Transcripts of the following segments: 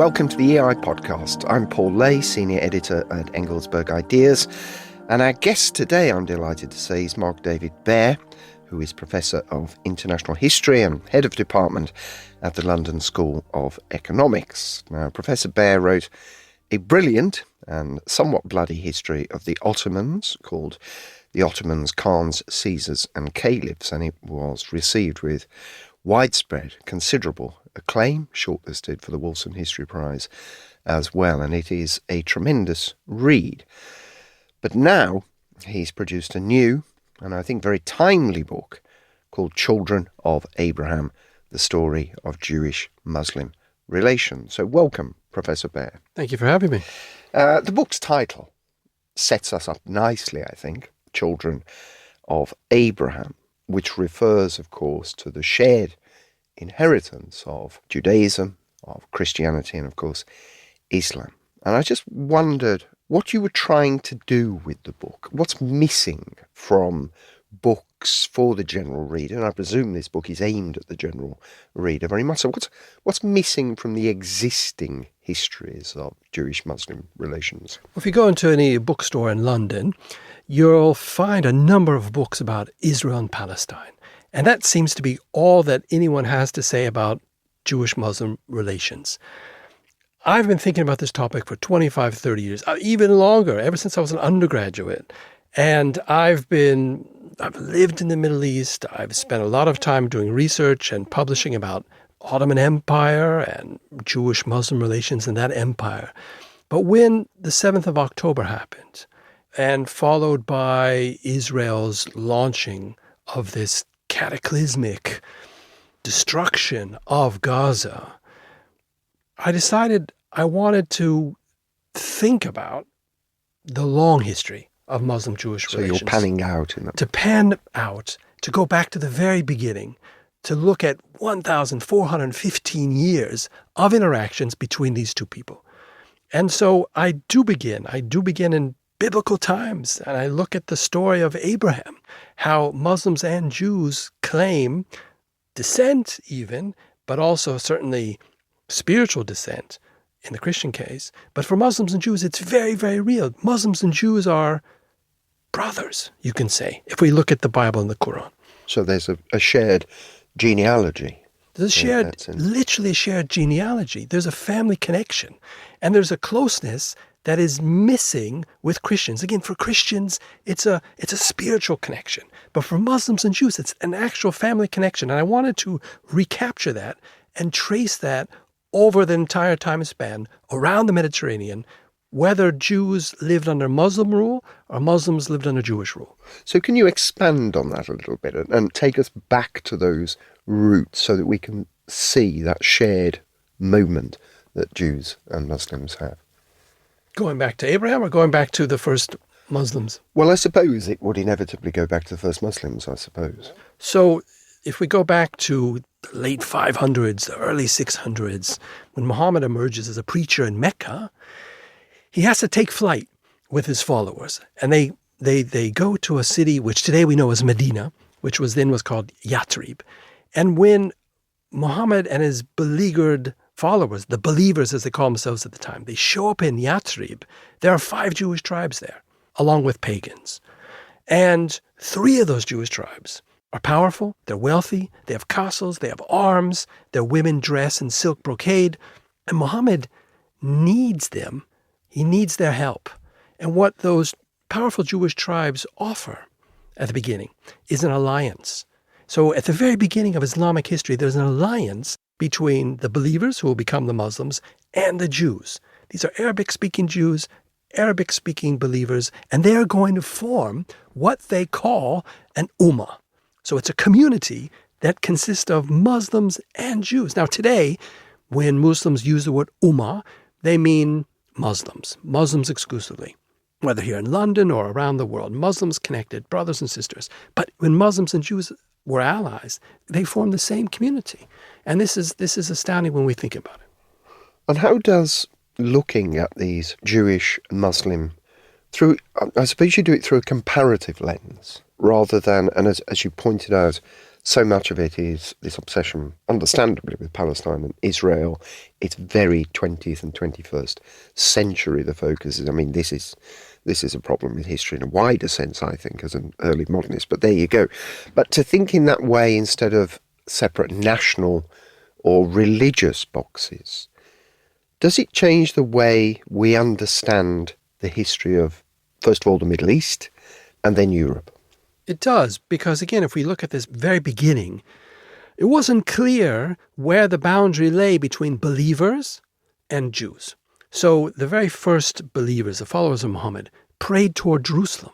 Welcome to the EI podcast. I'm Paul Lay, Senior Editor at Engelsberg Ideas, and our guest today, I'm delighted to say, is Marc David Baer, who is Professor of International History and Head of Department at the London School of Economics. Now, Professor Baer wrote a brilliant and somewhat bloody history of the Ottomans called The Ottomans, Khans, Caesars and Caliphs, and it was received with widespread, considerable acclaim, shortlisted for the Wolfson History Prize as well, and it is a tremendous read. But now he's produced a new, and I think very timely book called Children of Abraham, the story of Jewish-Muslim relations. So welcome, Professor Baer. Thank you for having me. The book's title sets us up nicely, I think, Children of Abraham, which refers, of course, to the shared inheritance of Judaism, of Christianity, and, of course, Islam. And I just wondered what you were trying to do with the book. What's missing from books for the general reader? And I presume this book is aimed at the general reader very much. So what's missing from the existing histories of Jewish-Muslim relations? If you go into any bookstore in London, you'll find a number of books about Israel and Palestine. And that seems to be all that anyone has to say about Jewish-Muslim relations. I've been thinking about this topic for 25, 30 years, even longer, ever since I was an undergraduate. And I've lived in the Middle East. I've spent a lot of time doing research and publishing about Ottoman Empire and Jewish-Muslim relations in that empire. But when the 7th of October happened, and followed by Israel's launching of this cataclysmic destruction of Gaza, I decided I wanted to think about the long history of Muslim-Jewish relations. So you're panning out in that. To pan out, to go back to the very beginning, to look at 1,415 years of interactions between these two people. And so I do begin in biblical times, and I look at the story of Abraham, how Muslims and Jews claim descent even, but also certainly spiritual descent in the Christian case. But for Muslims and Jews, it's very, very real. Muslims and Jews are brothers, you can say, if we look at the Bible and the Quran. So there's a shared genealogy. There's literally a shared genealogy. There's a family connection. And there's a closeness that is missing with Christians. Again, for Christians, it's a spiritual connection. But for Muslims and Jews, it's an actual family connection. And I wanted to recapture that and trace that over the entire time span around the Mediterranean, whether Jews lived under Muslim rule or Muslims lived under Jewish rule. So can you expand on that a little bit and take us back to those roots so that we can see that shared moment that Jews and Muslims have? Going back to Abraham or going back to the first Muslims? Well, I suppose it would inevitably go back to the first Muslims, I suppose. So if we go back to the late 500s, the early 600s, when Muhammad emerges as a preacher in Mecca, he has to take flight with his followers. And they go to a city which today we know as Medina, which was called Yathrib. And when Muhammad and his beleaguered followers, the believers as they call themselves at the time, they show up in Yathrib, there are 5 Jewish tribes there, along with pagans. And 3 of those Jewish tribes are powerful, they're wealthy, they have castles, they have arms, their women dress in silk brocade, and Muhammad needs them. He needs their help. And what those powerful Jewish tribes offer at the beginning is an alliance. So at the very beginning of Islamic history, there's an alliance between the believers who will become the Muslims and the Jews. These are Arabic-speaking Jews, Arabic-speaking believers, and they are going to form what they call an ummah. So it's a community that consists of Muslims and Jews. Now today, when Muslims use the word ummah, they mean Muslims exclusively. Whether here in London or around the world, Muslims connected, brothers and sisters. But when Muslims and Jews were allies, they formed the same community. And this is astounding when we think about it. And how does looking at these Jewish and Muslim through, I suppose you do it through a comparative lens rather than, and as you pointed out, So much of it is this obsession, understandably, with Palestine and Israel. It's very 20th and 21st century, the focus is. I mean, this is a problem with history in a wider sense, I think, as an early modernist. But there you go. But to think in that way instead of separate national or religious boxes, does it change the way we understand the history of, first of all, the Middle East and then Europe? It does, because again, if we look at this very beginning, it wasn't clear where the boundary lay between believers and Jews. So the very first believers, the followers of Muhammad, prayed toward Jerusalem.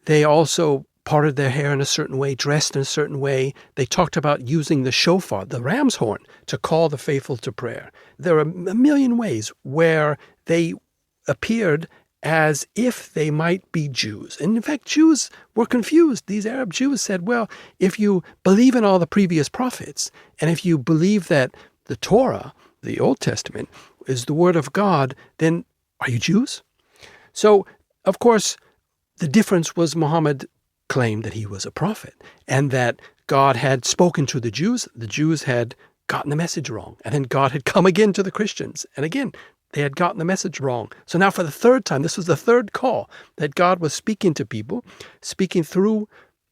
They also parted their hair in a certain way, dressed in a certain way. They talked about using the shofar, the ram's horn, to call the faithful to prayer. There are a million ways where they appeared as if they might be Jews. And in fact, Jews were confused. These Arab Jews said, well, if you believe in all the previous prophets, and if you believe that the Torah, the Old Testament, is the word of God, then are you Jews? So, of course, the difference was Muhammad claimed that he was a prophet and that God had spoken to the Jews. The Jews had gotten the message wrong. And then God had come again to the Christians. And again, they had gotten the message wrong. So now for the third time, this was the third call that God was speaking to people, speaking through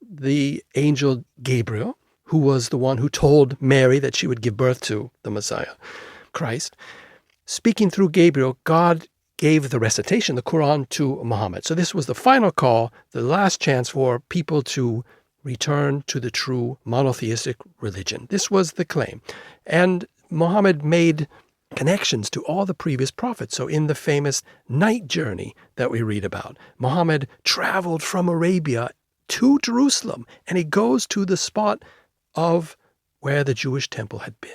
the angel Gabriel, who was the one who told Mary that she would give birth to the Messiah, Christ. Speaking through Gabriel, God gave the recitation, the Quran, to Muhammad. So this was the final call, the last chance for people to return to the true monotheistic religion. This was the claim. And Muhammad made connections to all the previous prophets. So in the famous night journey that we read about, Muhammad traveled from Arabia to Jerusalem, and he goes to the spot of where the Jewish temple had been.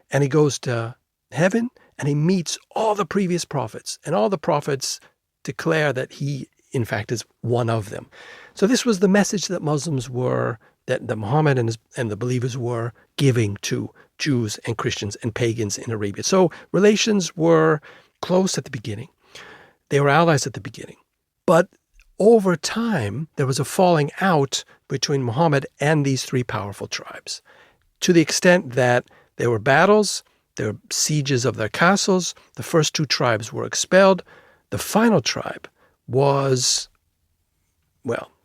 And he goes to heaven, and he meets all the previous prophets, and all the prophets declare that he, in fact, is one of them. So this was the message that Muslims were, that Muhammad and the believers were giving to Jews and Christians and pagans in Arabia. So relations were close at the beginning. They were allies at the beginning. But over time, there was a falling out between Muhammad and these three powerful tribes, to the extent that there were battles, there were sieges of their castles. The first two tribes were expelled. The final tribe was,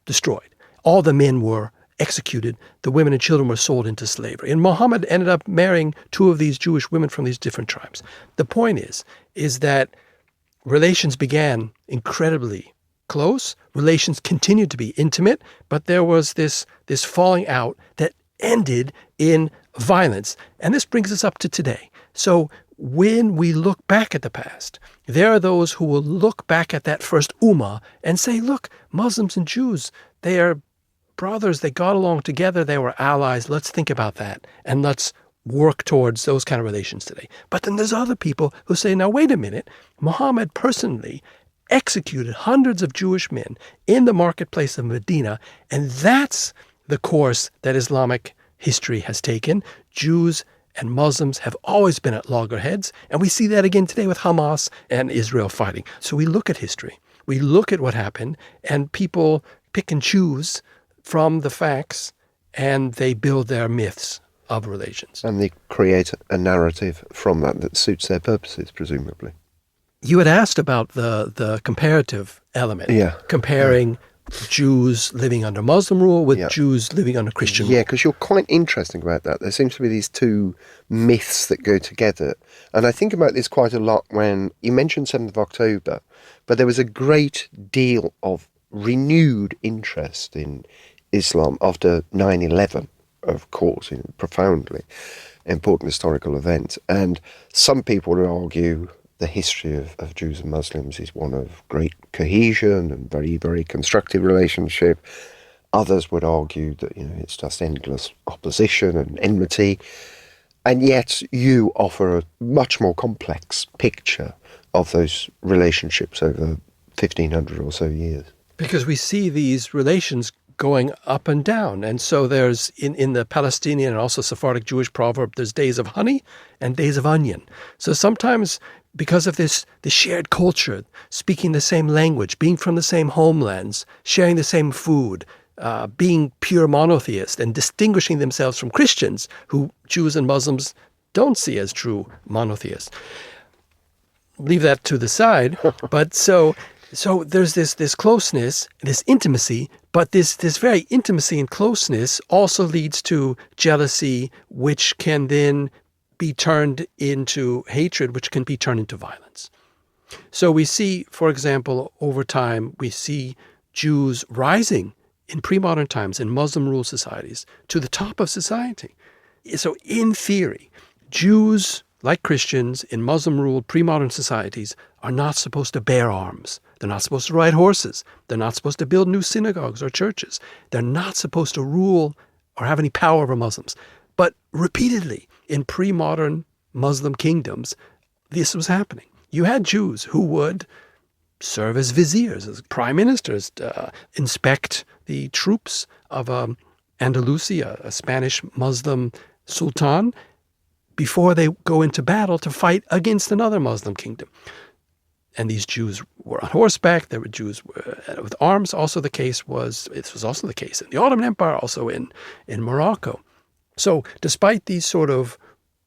destroyed. All the men were executed. The women and children were sold into slavery. And Muhammad ended up marrying two of these Jewish women from these different tribes. The point is that relations began incredibly close. Relations continued to be intimate, but there was this falling out that ended in violence. And this brings us up to today. So when we look back at the past, there are those who will look back at that first ummah and say, look, Muslims and Jews, they are brothers, they got along together, they were allies. Let's think about that, and let's work towards those kind of relations today. But then there's other people who say, now wait a minute, Muhammad personally executed hundreds of Jewish men in the marketplace of Medina, and that's the course that Islamic history has taken. Jews and Muslims have always been at loggerheads, and we see that again today with Hamas and Israel fighting. So we look at history, we look at what happened, and people pick and choose from the facts, and they build their myths of relations. And they create a narrative from that suits their purposes, presumably. You had asked about the comparative element, comparing Jews living under Muslim rule with Jews living under Christian rule. Yeah, because you're quite interesting about that. There seems to be these two myths that go together. And I think about this quite a lot when you mentioned 7th of October, but there was a great deal of renewed interest in Islam after 9/11, of course, in profoundly important historical event. And some people would argue the history of Jews and Muslims is one of great cohesion and very, very constructive relationship. Others would argue that, it's just endless opposition and enmity. And yet you offer a much more complex picture of those relationships over 1,500 or so years. Because we see these relations going up and down. And so there's, in the Palestinian and also Sephardic Jewish proverb, there's days of honey and days of onion. So sometimes because of this shared culture, speaking the same language, being from the same homelands, sharing the same food, being pure monotheist and distinguishing themselves from Christians, who Jews and Muslims don't see as true monotheists. Leave that to the side. But so there's this closeness, this intimacy, but this very intimacy and closeness also leads to jealousy, which can then be turned into hatred, which can be turned into violence. So we see, for example, over time, we see Jews rising in pre-modern times in Muslim-ruled societies to the top of society. So in theory, Jews, like Christians in Muslim-ruled pre-modern societies, are not supposed to bear arms. They're not supposed to ride horses. They're not supposed to build new synagogues or churches. They're not supposed to rule or have any power over Muslims. But repeatedly in pre-modern Muslim kingdoms, this was happening. You had Jews who would serve as viziers, as prime ministers, inspect the troops of Andalusia, a Spanish Muslim sultan, before they go into battle to fight against another Muslim kingdom. And these Jews were on horseback. There were Jews with arms. This was also the case in the Ottoman Empire, also in Morocco. So despite these sort of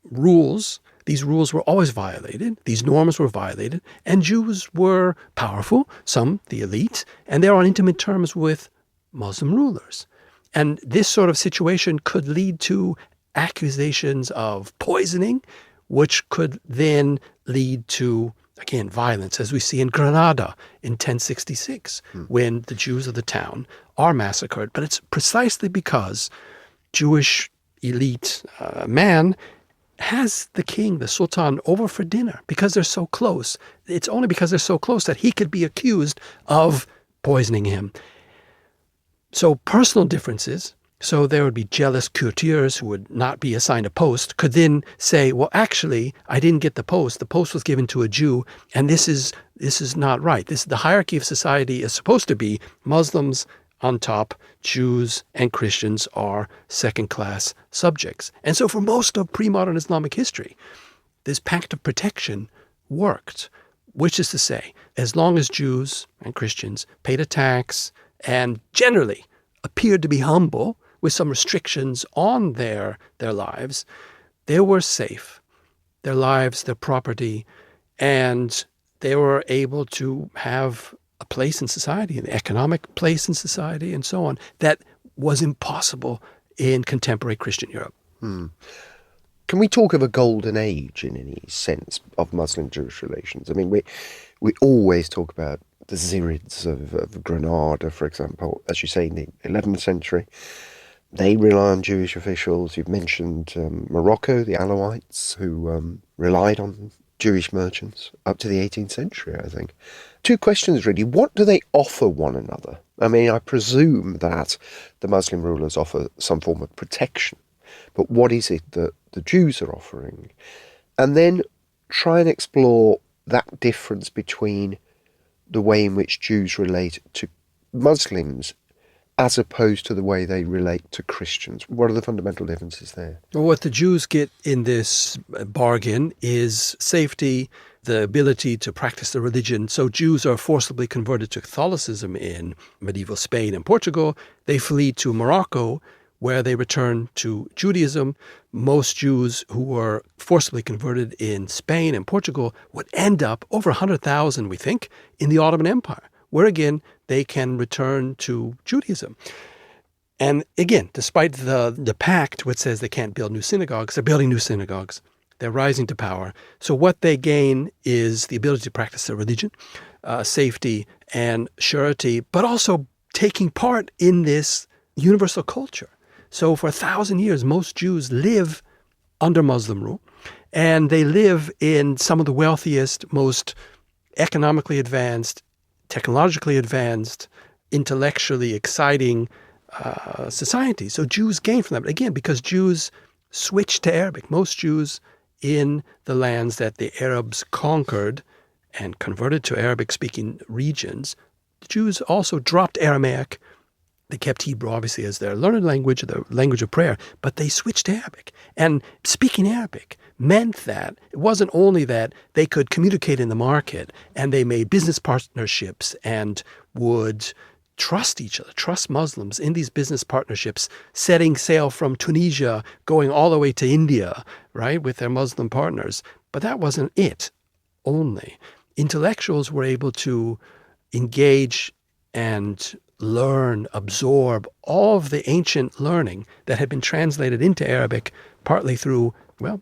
rules, these rules were always violated. These norms were violated. And Jews were powerful, some the elite, and they're on intimate terms with Muslim rulers. And this sort of situation could lead to accusations of poisoning, which could then lead to, again, violence, as we see in Granada in 1066, when the Jews of the town are massacred. But it's precisely because Jewish elite man has the king, the sultan, over for dinner because they're so close. It's only because they're so close that he could be accused of poisoning him. So personal differences. So there would be jealous courtiers who would not be assigned a post, could then say, well, actually, I didn't get the post. The post was given to a Jew, and this is not right. The hierarchy of society is supposed to be Muslims on top, Jews and Christians are second-class subjects. And so for most of pre-modern Islamic history, this pact of protection worked, which is to say, as long as Jews and Christians paid a tax and generally appeared to be humble, with some restrictions on their lives, they were safe, their lives, their property, and they were able to have a place in society, an economic place in society, and so on, that was impossible in contemporary Christian Europe. Can we talk of a golden age in any sense of Muslim-Jewish relations? I mean, we always talk about the Zirids of Granada, for example, as you say, in the 11th century. They rely on Jewish officials. You've mentioned Morocco, the Alawites, who relied on Jewish merchants up to the 18th century, I think. Two questions, really. What do they offer one another? I mean, I presume that the Muslim rulers offer some form of protection, but what is it that the Jews are offering? And then try and explore that difference between the way in which Jews relate to Muslims as opposed to the way they relate to Christians. What are the fundamental differences there? Well, what the Jews get in this bargain is safety, the ability to practice the religion. So Jews are forcibly converted to Catholicism in medieval Spain and Portugal. They flee to Morocco, where they return to Judaism. Most Jews who were forcibly converted in Spain and Portugal would end up, over 100,000 we think, in the Ottoman Empire, where again they can return to Judaism. And again, despite the pact which says they can't build new synagogues, they're building new synagogues. They're rising to power. So what they gain is the ability to practice their religion, safety and surety, but also taking part in this universal culture. So for 1,000 years, most Jews live under Muslim rule, and they live in some of the wealthiest, most economically advanced, technologically advanced, intellectually exciting societies. So Jews gain from that. But again, because Jews switched to Arabic. Most Jews in the lands that the Arabs conquered and converted to Arabic-speaking regions, the Jews also dropped Aramaic. They kept Hebrew, obviously, as their learned language, the language of prayer, but they switched to Arabic. And speaking Arabic meant that it wasn't only that they could communicate in the market, and they made business partnerships and would trust each other, trust Muslims in these business partnerships, setting sail from Tunisia, going all the way to India, right, with their Muslim partners. But that wasn't it only. Intellectuals were able to engage and learn, absorb all of the ancient learning that had been translated into Arabic, partly through,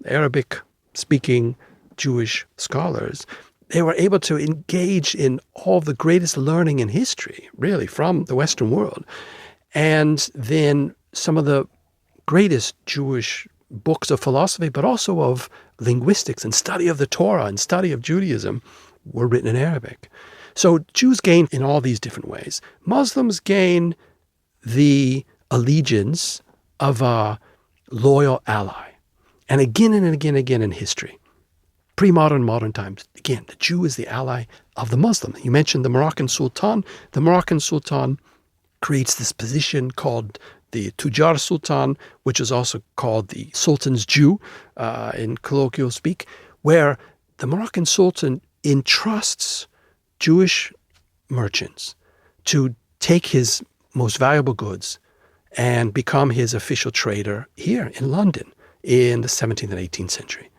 Arabic-speaking Jewish scholars. They were able to engage in all the greatest learning in history, really, from the Western world. And then some of the greatest Jewish books of philosophy, but also of linguistics and study of the Torah and study of Judaism were written in Arabic. So Jews gain in all these different ways. Muslims gain the allegiance of a loyal ally. And again in history, pre-modern, modern times, again, the Jew is the ally of the Muslim. You mentioned the Moroccan Sultan. The Moroccan Sultan creates this position called the Tujar Sultan, which is also called the Sultan's Jew in colloquial speak, where the Moroccan Sultan entrusts Jewish merchants to take his most valuable goods and become his official trader here in London in the 17th and 18th century.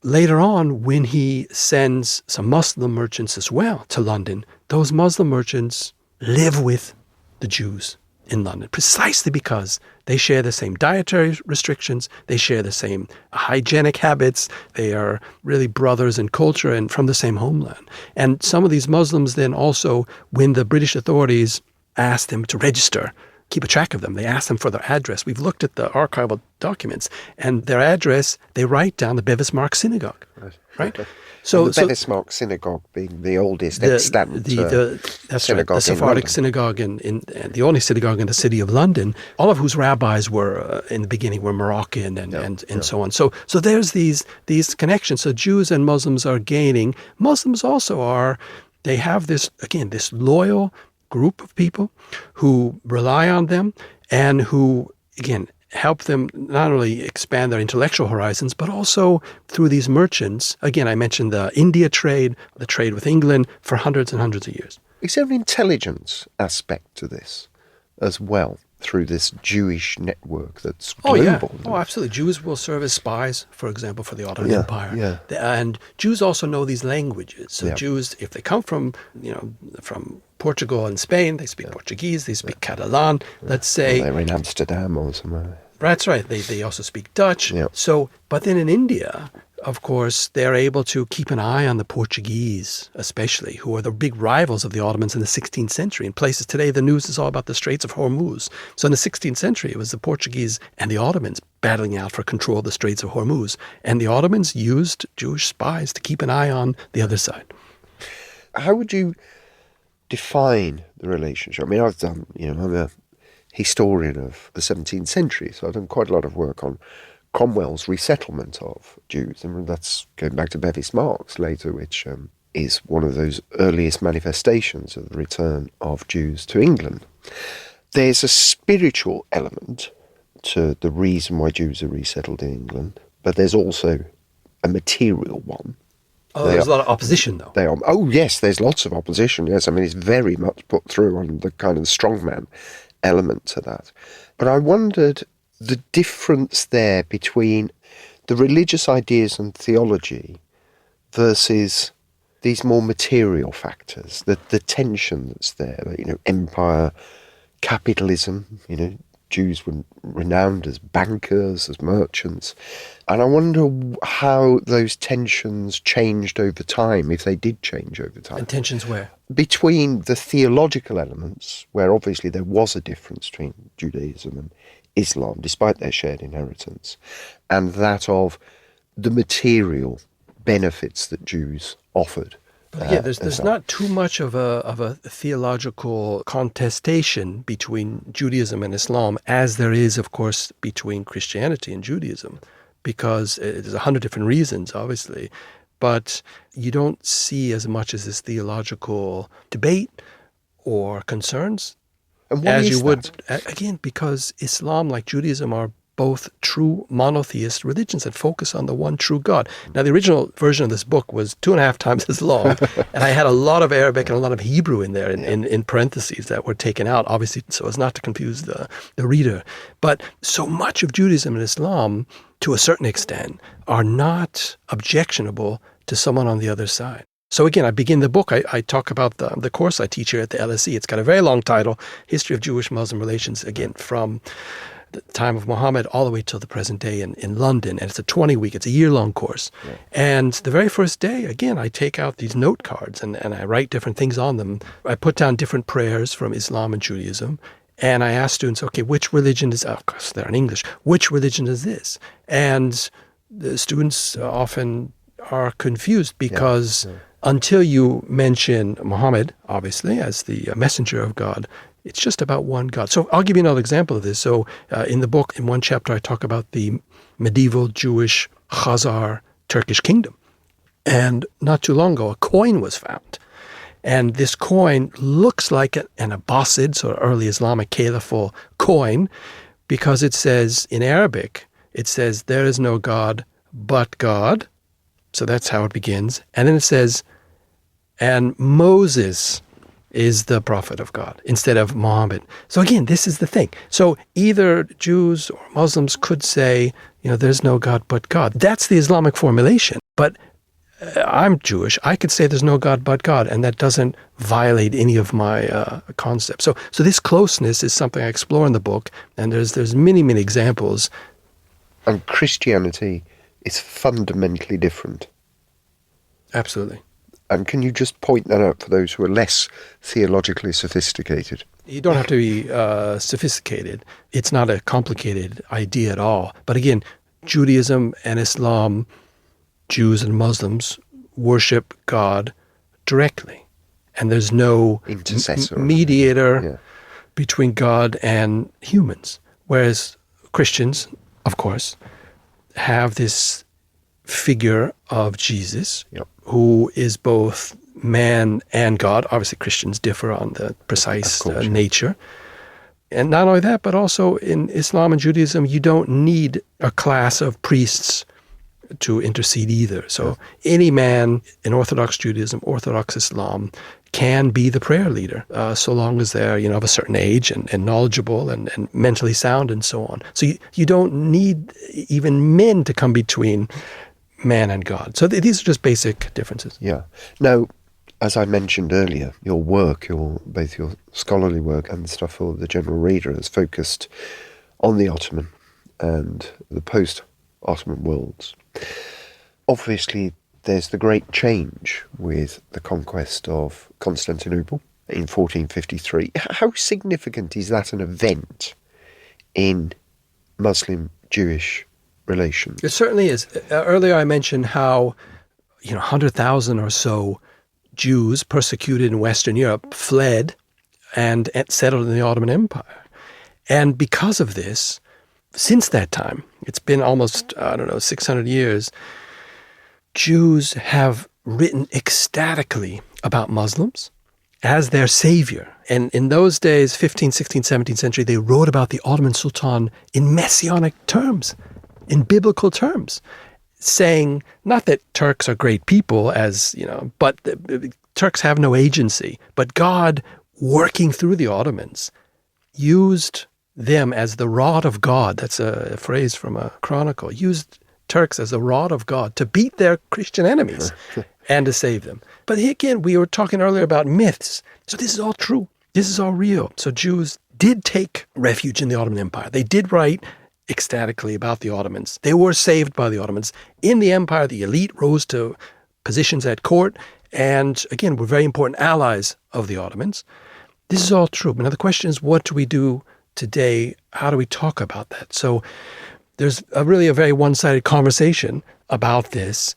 Later on, when he sends some Muslim merchants as well to London, those Muslim merchants live with the Jews in London, precisely because they share the same dietary restrictions, they share the same hygienic habits, they are really brothers in culture and from the same homeland. And some of these Muslims then also, when the British authorities asked them to register, keep a track of them, they asked them for their address. We've looked at the archival documents, and their address, they write down the Bevis Mark Synagogue, right? So the Bevis Mark Synagogue being the oldest extant synagogue, the Sephardic synagogue and the only synagogue in the city of London, all of whose rabbis were in the beginning were Moroccan and so on. So there's these connections. So Jews and Muslims are gaining. Muslims also are. They have this loyal group of people who rely on them and who, again, help them not only expand their intellectual horizons, but also through these merchants. Again, I mentioned the India trade, the trade with England for hundreds and hundreds of years. Is there an intelligence aspect to this as well, through this Jewish network that's global? Oh, absolutely. Jews will serve as spies, for example, for the Ottoman Empire. Yeah. And Jews also know these languages. So Jews, if they come from Portugal and Spain, they speak Portuguese, they speak Catalan, let's say. They're in Amsterdam or somewhere. That's right. They also speak Dutch. Yeah. So, but then in India, of course, they're able to keep an eye on the Portuguese, especially, who are the big rivals of the Ottomans in the 16th century. In places today, the news is all about the Straits of Hormuz. So in the 16th century, it was the Portuguese and the Ottomans battling out for control of the Straits of Hormuz. And the Ottomans used Jewish spies to keep an eye on the other side. How would you define the relationship? I mean, I've done, I'm a historian of the 17th century, so I've done quite a lot of work on Cromwell's resettlement of Jews, and that's going back to Bevis Marks later, which is one of those earliest manifestations of the return of Jews to England. There's a spiritual element to the reason why Jews are resettled in England, but there's also a material one. There's a lot of opposition, though. Yes, there's lots of opposition, yes. I mean, it's very much put through on the kind of strongman element to that. But I wondered the difference there between the religious ideas and theology versus these more material factors, the tension that's there, empire, capitalism, Jews were renowned as bankers, as merchants. And I wonder how those tensions changed over time, if they did change over time. And tensions where? Between the theological elements, where obviously there was a difference between Judaism and Islam, despite their shared inheritance, and that of the material benefits that Jews offered. But again, there's not too much of a theological contestation between Judaism and Islam as there is, of course, between Christianity and Judaism, because there's 100 different reasons, obviously. But you don't see as much as this theological debate or concerns and as you would. Again, because Islam, like Judaism, are both true monotheist religions that focus on the one true God. Now, the original version of this book was 2.5 times as long, and I had a lot of Arabic and a lot of Hebrew in there in parentheses that were taken out, obviously, so as not to confuse the reader. But so much of Judaism and Islam, to a certain extent, are not objectionable to someone on the other side. So again, I begin the book, I talk about the course I teach here at the LSE. It's got a very long title, History of Jewish-Muslim Relations, again, from the time of Muhammad all the way till the present day in London. And it's a 20-week, it's a year-long course. Yeah. And the very first day, again, I take out these note cards and I write different things on them. I put down different prayers from Islam and Judaism. And I ask students, okay, which religion is, of course, they're in English, which religion is this? And the students often are confused because until you mention Muhammad, obviously, as the messenger of God, it's just about one God. So I'll give you another example of this. So in the book, in one chapter, I talk about the medieval Jewish Khazar Turkish kingdom. And not too long ago, a coin was found. And this coin looks like an Abbasid, sort of early Islamic caliphal coin, because it says, in Arabic, it says, there is no God but God. So that's how it begins. And then it says, and Moses is the prophet of God instead of Muhammad. So again, this is the thing. So either Jews or Muslims could say, there's no God but God. That's the Islamic formulation. But I'm Jewish. I could say there's no God but God, and that doesn't violate any of my concepts. So this closeness is something I explore in the book, and there's many, many examples. And Christianity is fundamentally different. Absolutely. And can you just point that out for those who are less theologically sophisticated? You don't have to be sophisticated. It's not a complicated idea at all. But again, Judaism and Islam, Jews and worship God directly. And there's no intercessor, mediator between God and humans. Whereas Christians, of course, have this figure of Jesus, who is both man and God. Obviously, Christians differ on the precise nature. And not only that, but also in Islam and Judaism, you don't need a class of priests to intercede either. So any man in Orthodox Judaism, Orthodox Islam, can be the prayer leader, so long as they're, of a certain age and knowledgeable and mentally sound and so on. So you don't need even men to come between man and God. So these are just basic differences. Yeah. Now, as I mentioned earlier, your work, both your scholarly work and stuff for the general reader, is focused on the Ottoman and the post-Ottoman worlds. Obviously, there's the great change with the conquest of Constantinople in 1453. How significant is that an event in Muslim-Jewish relations? It certainly is. Earlier I mentioned how 100,000 or so Jews persecuted in Western Europe fled and settled in the Ottoman Empire. And because of this, since that time, it's been almost, 600 years, Jews have written ecstatically about Muslims as their savior. And in those days, 15th, 16th, 17th century, they wrote about the Ottoman Sultan in messianic terms, in biblical terms, saying not that Turks are great people, but Turks have no agency. But God, working through the Ottomans, used them as the rod of God. That's a phrase from a chronicle. Used Turks as a rod of God to beat their Christian enemies and to save them. But again, we were talking earlier about myths. So this is all true. This is all real. So Jews did take refuge in the Ottoman Empire. They did write ecstatically about the Ottomans. They were saved by the Ottomans. In the empire, the elite rose to positions at court and, again, were very important allies of the Ottomans. This is all true. But now the question is, what do we do today? How do we talk about that? So there's really a very one-sided conversation about this,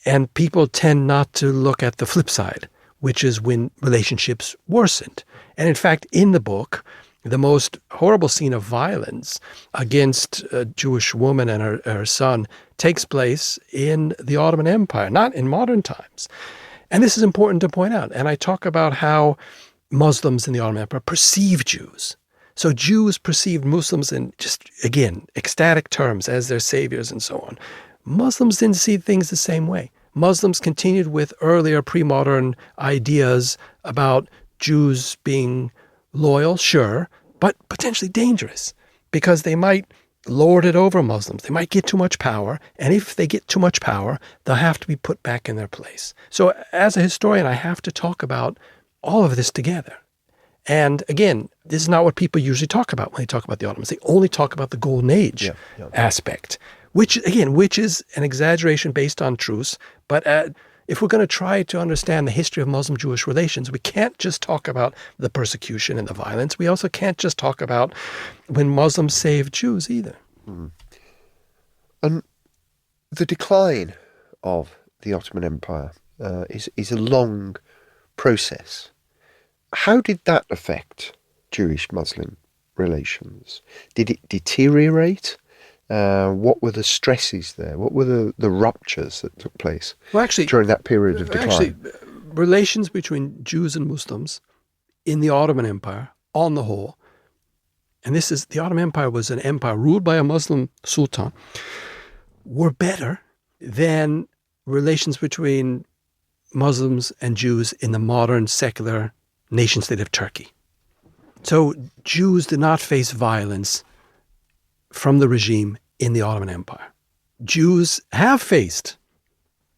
and people tend not to look at the flip side, which is when relationships worsened. And in fact, in the book, the most horrible scene of violence against a Jewish woman and her son takes place in the Ottoman Empire, not in modern times. And this is important to point out. And I talk about how Muslims in the Ottoman Empire perceive Jews. So Jews perceived Muslims in just, again, ecstatic terms as their saviors and so on. Muslims didn't see things the same way. Muslims continued with earlier pre-modern ideas about Jews being loyal, sure, but potentially dangerous because they might lord it over Muslims. They might get too much power, and if they get too much power, they'll have to be put back in their place. So as a historian, I have to talk about all of this together. And again, this is not what people usually talk about when they talk about the Ottomans. They only talk about the Golden Age aspect, which is an exaggeration based on truths. But if we're going to try to understand the history of Muslim-Jewish relations, we can't just talk about the persecution and the violence. We also can't just talk about when Muslims saved Jews either. Mm. And the decline of the Ottoman Empire is a long process. How did that affect Jewish-Muslim relations? Did it deteriorate? What were the stresses there? What were the ruptures that took place during that period of decline? Actually, relations between Jews and Muslims in the Ottoman Empire, on the whole, and the Ottoman Empire was an empire ruled by a Muslim sultan, were better than relations between Muslims and Jews in the modern secular nation-state of Turkey. So Jews did not face violence from the regime in the Ottoman Empire. Jews have faced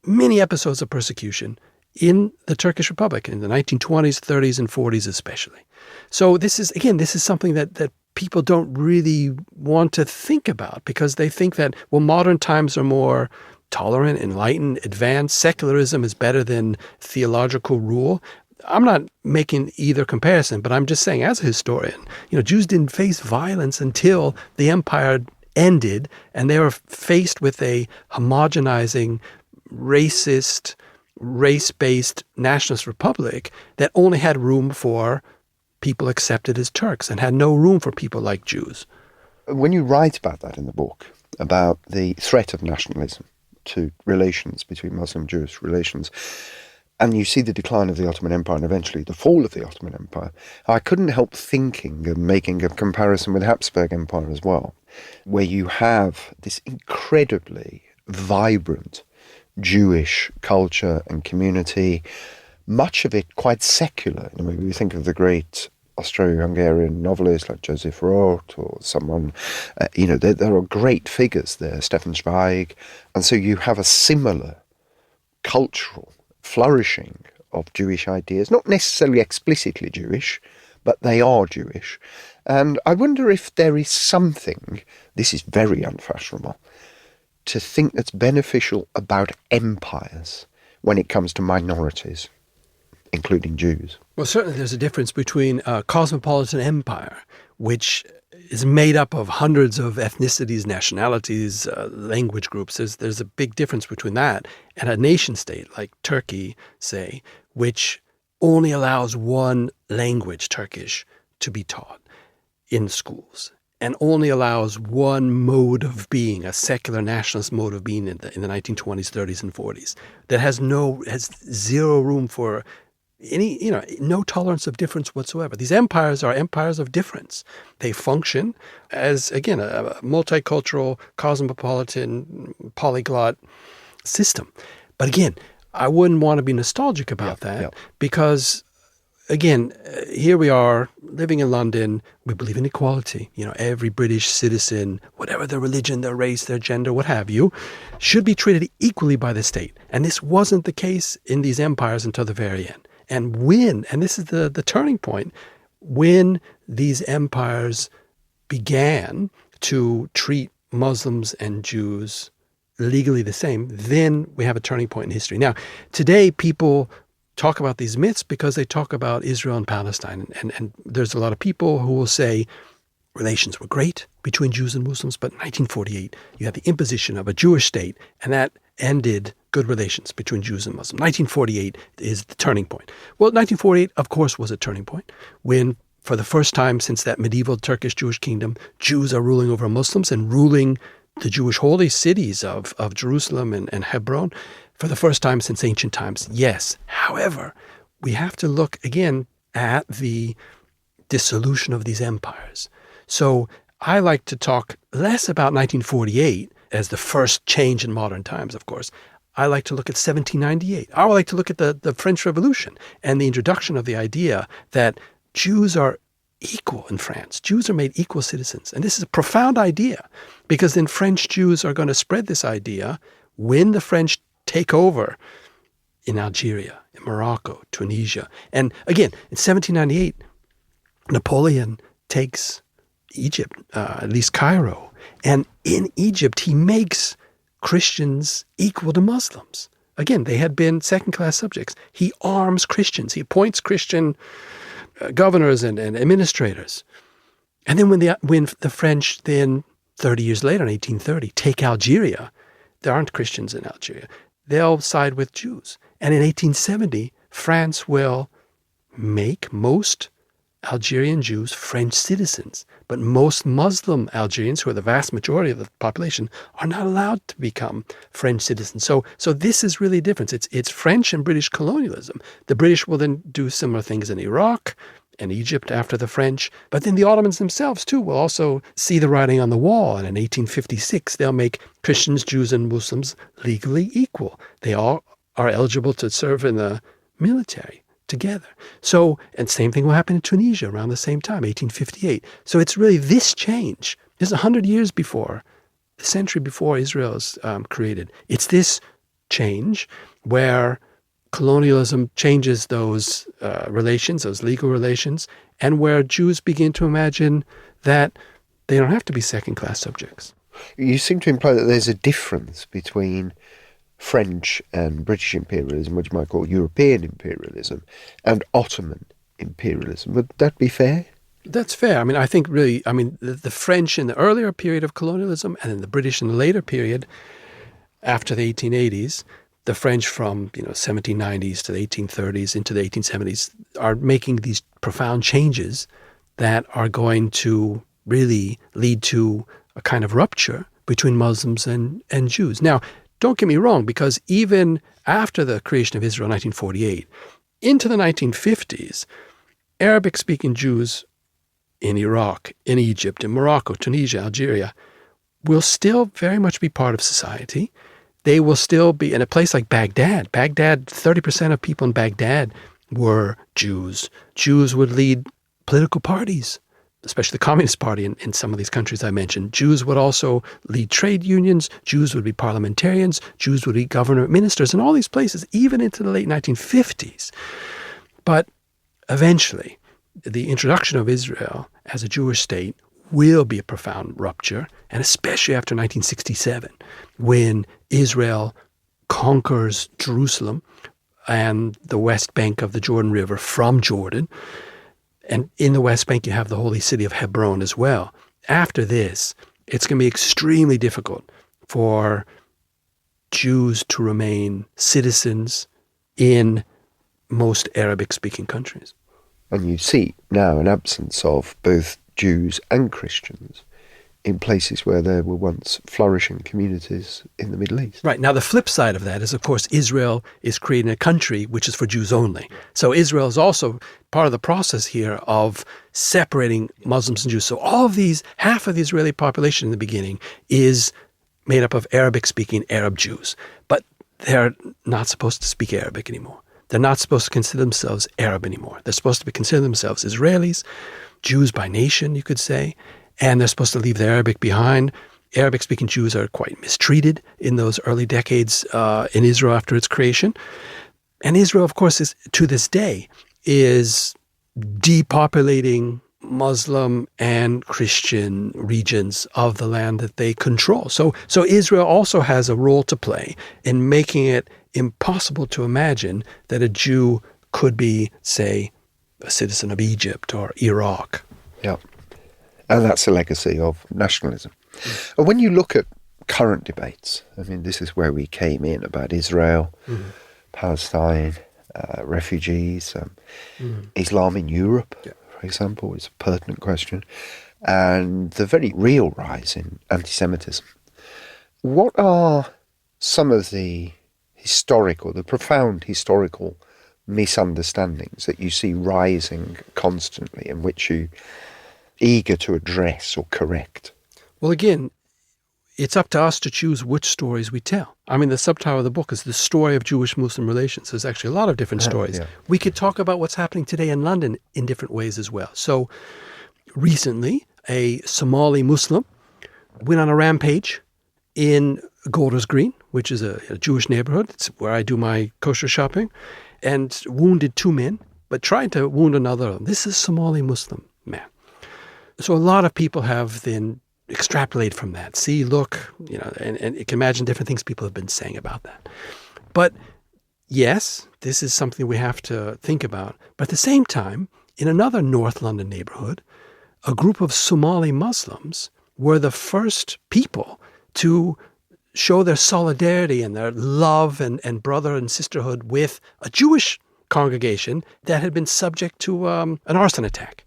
many episodes of persecution in the Turkish Republic in the 1920s, 30s, and 40s especially. So this is something that people don't really want to think about because they think that, well, modern times are more tolerant, enlightened, advanced. Secularism is better than theological rule. I'm not making either comparison, but I'm just saying as a historian, Jews didn't face violence until the empire ended and they were faced with a homogenizing, racist, race-based nationalist republic that only had room for people accepted as Turks and had no room for people like Jews. When you write about that in the book, about the threat of nationalism to relations between Muslim-Jewish relations, and you see the decline of the Ottoman Empire and eventually the fall of the Ottoman Empire, I couldn't help thinking and making a comparison with Habsburg Empire as well, where you have this incredibly vibrant Jewish culture and community, much of it quite secular. Maybe we think of the great Austro-Hungarian novelists like Joseph Roth or someone, there are great figures there, Stefan Zweig, and so you have a similar cultural flourishing of Jewish ideas, not necessarily explicitly Jewish, but they are Jewish. And I wonder if there is something, this is very unfashionable, to think that's beneficial about empires when it comes to minorities, including Jews. Well, certainly there's a difference between a cosmopolitan empire, which is made up of hundreds of ethnicities, nationalities, language groups. There's a big difference between that and a nation state like Turkey, say, which only allows one language, Turkish, to be taught in schools and only allows one mode of being, a secular nationalist mode of being in the 1920s, 30s, and 40s that has zero room for no tolerance of difference whatsoever. These empires are empires of difference. They function as, again, a multicultural, cosmopolitan, polyglot system. But again, I wouldn't want to be nostalgic about that because, again, here we are living in London. We believe in equality. Every British citizen, whatever their religion, their race, their gender, what have you, should be treated equally by the state. And this wasn't the case in these empires until the very end. And this is the turning point, when these empires began to treat Muslims and Jews legally the same, then we have a turning point in history. Now, today people talk about these myths because they talk about Israel and Palestine. And there's a lot of people who will say relations were great between Jews and Muslims, but in 1948, you had the imposition of a Jewish state, and that ended good relations between Jews and Muslims. 1948 is the turning point. Well, 1948, of course, was a turning point when, for the first time since that medieval Turkish Jewish kingdom, Jews are ruling over Muslims and ruling the Jewish holy cities of Jerusalem and Hebron for the first time since ancient times. Yes. However, we have to look again at the dissolution of these empires. So I like to talk less about 1948 as the first change in modern times, of course. I like to look at 1798. I would like to look at the French Revolution and the introduction of the idea that Jews are equal in France. Jews are made equal citizens. And this is a profound idea, because then French Jews are going to spread this idea when the French take over in Algeria, in Morocco, Tunisia. And again, in 1798, Napoleon takes Egypt, at least Cairo. And in Egypt, he makes Christians equal to Muslims. Again, they had been second-class subjects. He arms Christians. He appoints Christian governors and administrators. And then when the French then, 30 years later, in 1830, take Algeria, there aren't Christians in Algeria. They'll side with Jews. And in 1870, France will make most Algerian Jews French citizens. But most Muslim Algerians, who are the vast majority of the population, are not allowed to become French citizens. So this is really a difference. It's French and British colonialism. The British will then do similar things in Iraq and Egypt after the French. But then the Ottomans themselves, too, will also see the writing on the wall. And in 1856, they'll make Christians, Jews, and Muslims legally equal. They all are eligible to serve in the military together. So, and same thing will happen in Tunisia around the same time, 1858. So it's really this change. This is 100 years before, the century before Israel's created. It's this change where colonialism changes those relations, those legal relations, and where Jews begin to imagine that they don't have to be second-class subjects. You seem to imply that there's a difference between French and British imperialism, which you might call European imperialism, and Ottoman imperialism. Would that be fair? That's fair. I think really, the French in the earlier period of colonialism and then the British in the later period after the 1880s, the French from 1790s to the 1830s into the 1870s are making these profound changes that are going to really lead to a kind of rupture between Muslims and Jews. Now, don't get me wrong, because even after the creation of Israel in 1948, into the 1950s, Arabic-speaking Jews in Iraq, in Egypt, in Morocco, Tunisia, Algeria, will still very much be part of society. They will still be in a place like Baghdad. 30% of people in Baghdad were Jews. Jews would lead political parties, especially the Communist Party in some of these countries I mentioned. Jews would also lead trade unions. Jews would be parliamentarians. Jews would be government ministers in all these places, even into the late 1950s. But eventually, the introduction of Israel as a Jewish state will be a profound rupture, and especially after 1967, when Israel conquers Jerusalem and the West Bank of the Jordan River from Jordan. And in the West Bank, you have the holy city of Hebron as well. After this, it's going to be extremely difficult for Jews to remain citizens in most Arabic-speaking countries. And you see now an absence of both Jews and Christians in places where there were once flourishing communities in the Middle East. Right. Now, the flip side of that is, of course, Israel is creating a country which is for Jews only. So Israel is also part of the process here of separating Muslims and Jews. So all of these, half of the Israeli population in the beginning is made up of Arabic-speaking Arab Jews. But they're not supposed to speak Arabic anymore. They're not supposed to consider themselves Arab anymore. They're supposed to consider themselves Israelis, Jews by nation, you could say, and they're supposed to leave the Arabic behind. Arabic-speaking Jews are quite mistreated in those early decades in Israel after its creation. And Israel, of course, is to this day, is depopulating Muslim and Christian regions of the land that they control. So Israel also has a role to play in making it impossible to imagine that a Jew could be, say, a citizen of Egypt or Iraq. Yeah. And that's a legacy of nationalism. And when you look at current debates, this is where we came in about Israel, Palestine, refugees, Islam in Europe, for example, is a pertinent question, and the very real rise in anti-Semitism. What are some of the profound historical misunderstandings that you see rising constantly and which you eager to address or correct? Well, again, it's up to us to choose which stories we tell. I mean, the subtitle of the book is The Story of Jewish-Muslim Relations. There's actually a lot of different stories. Yeah. We could talk about what's happening today in London in different ways as well. So recently, a Somali Muslim went on a rampage in Golders Green, which is a Jewish neighborhood. It's where I do my kosher shopping, and wounded 2 men, but tried to wound another of them. This is a Somali Muslim man. So a lot of people have then extrapolate from that. See, look, and you can imagine different things people have been saying about that. But yes, this is something we have to think about. But at the same time, in another North London neighborhood, a group of Somali Muslims were the first people to show their solidarity and their love and brother and sisterhood with a Jewish congregation that had been subject to an arson attack.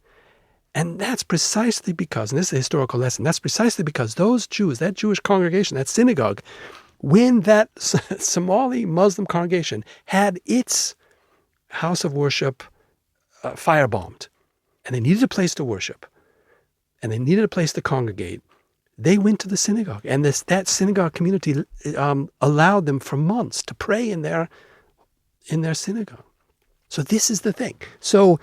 And that's precisely because, and this is a historical lesson, that's precisely because those Jews, that Jewish congregation, that synagogue, when that Somali Muslim congregation had its house of worship firebombed, and they needed a place to worship, and they needed a place to congregate, they went to the synagogue. And that synagogue community allowed them for months to pray in their synagogue. So this is the thing. So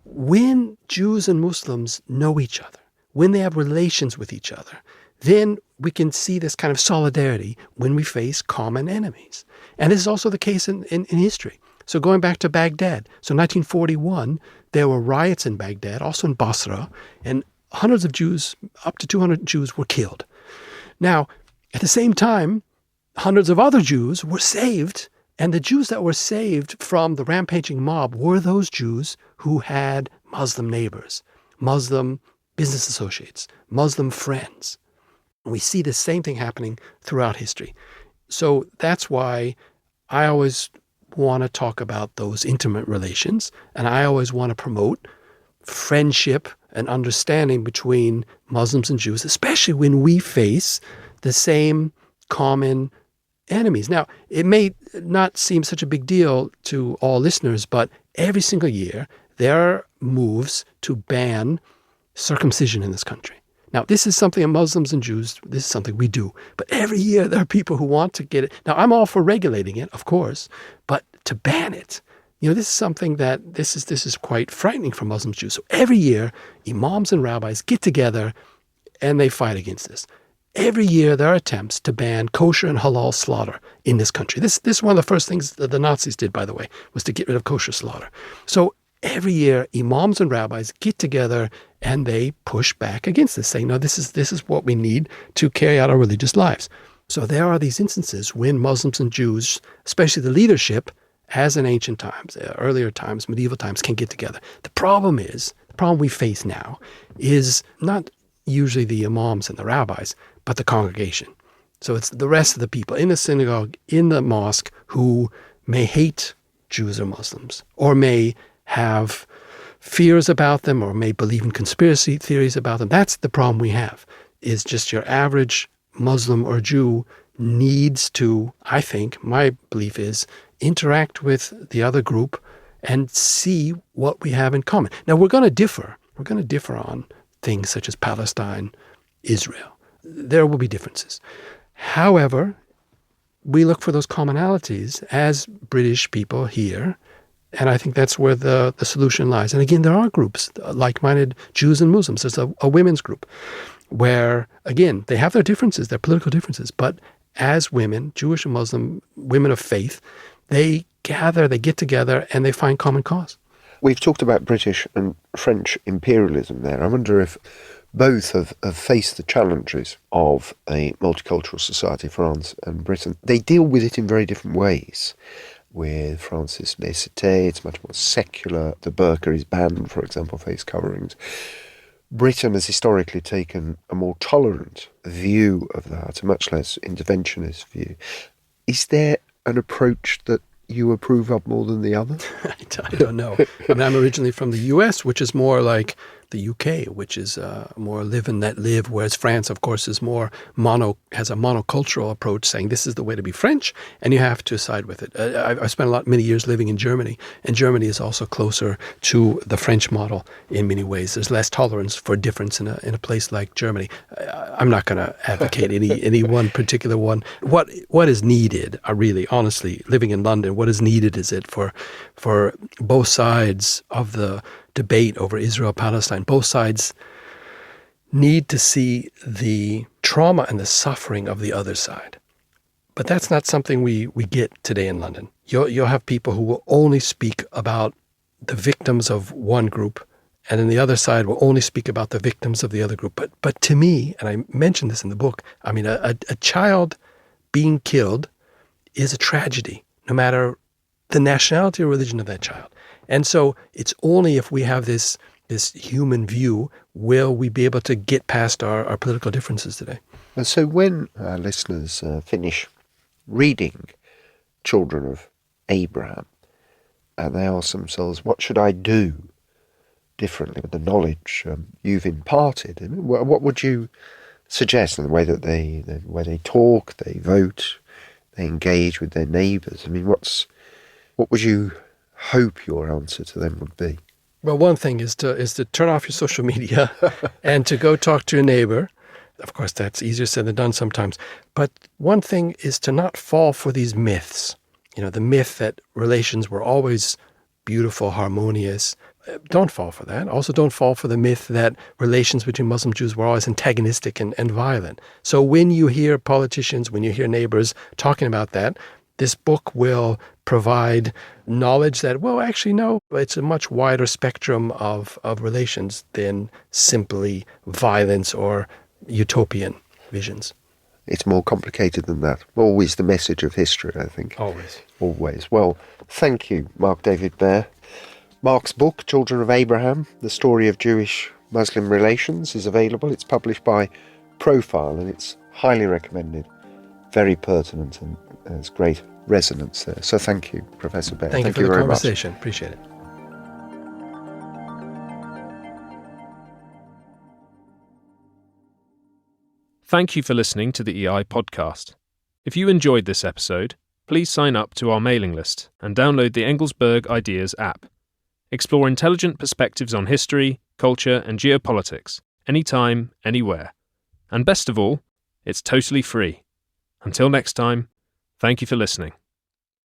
when Jews and Muslims know each other, when they have relations with each other, then we can see this kind of solidarity when we face common enemies. And this is also the case in history. So going back to Baghdad, so 1941, there were riots in Baghdad, also in Basra, and hundreds of Jews, up to 200 Jews, were killed. Now, at the same time, hundreds of other Jews were saved. And the Jews that were saved from the rampaging mob were those Jews who had Muslim neighbors, Muslim business associates, Muslim friends. And we see the same thing happening throughout history. So that's why I always want to talk about those intimate relations, and I always want to promote friendship and understanding between Muslims and Jews, especially when we face the same common enemies. Now, it may not seem such a big deal to all listeners, but every single year there are moves to ban circumcision in this country. Now, this is something that Muslims and Jews, this is something we do. But every year there are people who want to get it. Now, I'm all for regulating it, of course, but to ban it, this is something that this is quite frightening for Muslims and Jews. So every year, imams and rabbis get together and they fight against this. Every year there are attempts to ban kosher and halal slaughter in this country. This is one of the first things that the Nazis did, by the way, was to get rid of kosher slaughter. So every year imams and rabbis get together and they push back against this, saying, no, this is what we need to carry out our religious lives. So there are these instances when Muslims and Jews, especially the leadership, as in ancient times, earlier times, medieval times, can get together. The problem we face now is not usually the imams and the rabbis, but the congregation. So it's the rest of the people in the synagogue, in the mosque, who may hate Jews or Muslims, or may have fears about them, or may believe in conspiracy theories about them. That's the problem we have, is just your average Muslim or Jew needs to, I think, my belief is, interact with the other group and see what we have in common. Now, we're going to differ. We're going to differ on things such as Palestine, Israel. There will be differences. However, we look for those commonalities as British people here, and I think that's where the solution lies. And again, there are groups, like-minded Jews and Muslims. There's a women's group where, again, they have their differences, their political differences, but as women, Jewish and Muslim women of faith, they gather, they get together, and they find common cause. We've talked about British and French imperialism there. I wonder if both have faced the challenges of a multicultural society, France and Britain. They deal with it in very different ways. With France's laïcité, it's much more secular. The burqa is banned, for example, face coverings. Britain has historically taken a more tolerant view of that, a much less interventionist view. Is there an approach that you approve of more than the other? I don't know. I mean, I'm originally from the U.S., which is more like the UK, which is more live and let live, whereas France, of course, is more has a monocultural approach, saying this is the way to be French, and you have to side with it. I spent many years living in Germany, and Germany is also closer to the French model in many ways. There's less tolerance for difference in a place like Germany. I'm not going to advocate any one particular one. What is needed, really, honestly, living in London, what is needed is it for both sides of the debate over Israel-Palestine. Both sides need to see the trauma and the suffering of the other side. But that's not something we get today in London. You'll have people who will only speak about the victims of one group, and then the other side will only speak about the victims of the other group. But to me, and I mentioned this in the book, I mean, a child being killed is a tragedy, no matter the nationality or religion of that child. And so it's only if we have this human view will we be able to get past our political differences today. And so when our listeners finish reading Children of Abraham, and they ask themselves, what should I do differently with the knowledge you've imparted? I mean, what would you suggest in the way that they talk, they vote, they engage with their neighbours? I mean, what would you hope your answer to them would be? Well, one thing is to turn off your social media and to go talk to your neighbor. Of course, that's easier said than done sometimes. But one thing is to not fall for these myths. You know, the myth that relations were always beautiful, harmonious. Don't fall for that. Also, don't fall for the myth that relations between Muslim Jews were always antagonistic and violent. So when you hear politicians, when you hear neighbors talking about that, this book will provide knowledge that, well, actually, no, it's a much wider spectrum of relations than simply violence or utopian visions. It's more complicated than that. Always the message of history, I think. Always. Well, thank you, Marc David Baer. Marc's book, Children of Abraham, The Story of Jewish-Muslim Relations, is available. It's published by Profile, and it's highly recommended. Very pertinent, and there's great resonance there. So thank you, Professor Baer. Thank you for the very conversation. Much. Appreciate it. Thank you for listening to the EI podcast. If you enjoyed this episode, please sign up to our mailing list and download the Engelsberg Ideas app. Explore intelligent perspectives on history, culture, and geopolitics, anytime, anywhere. And best of all, it's totally free. Until next time, thank you for listening.